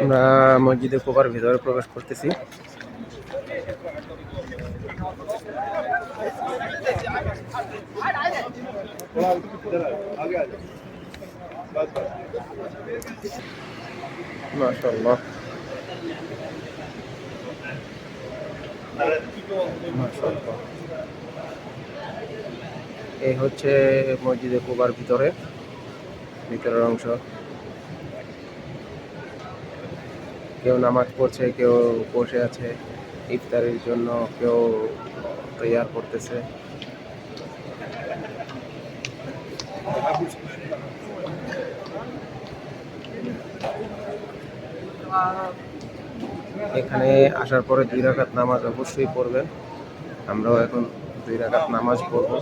আমরা মসজিদে কুবার ভিতরে প্রবেশ করতেছি। মাশাআল্লাহ, মাশাআল্লাহ। এই হচ্ছে মসজিদে কুবার ভিতরের অংশ। কেউ নামাজ পড়ছে, কেউ বসে আছে ইফতারের জন্য, কেউ তৈয়ার করতেছে। এখানে আসার পরে 2 রাকাত নামাজ অবশ্যই পড়বেন। আমরাও এখন 2 রাকাত নামাজ পড়ব।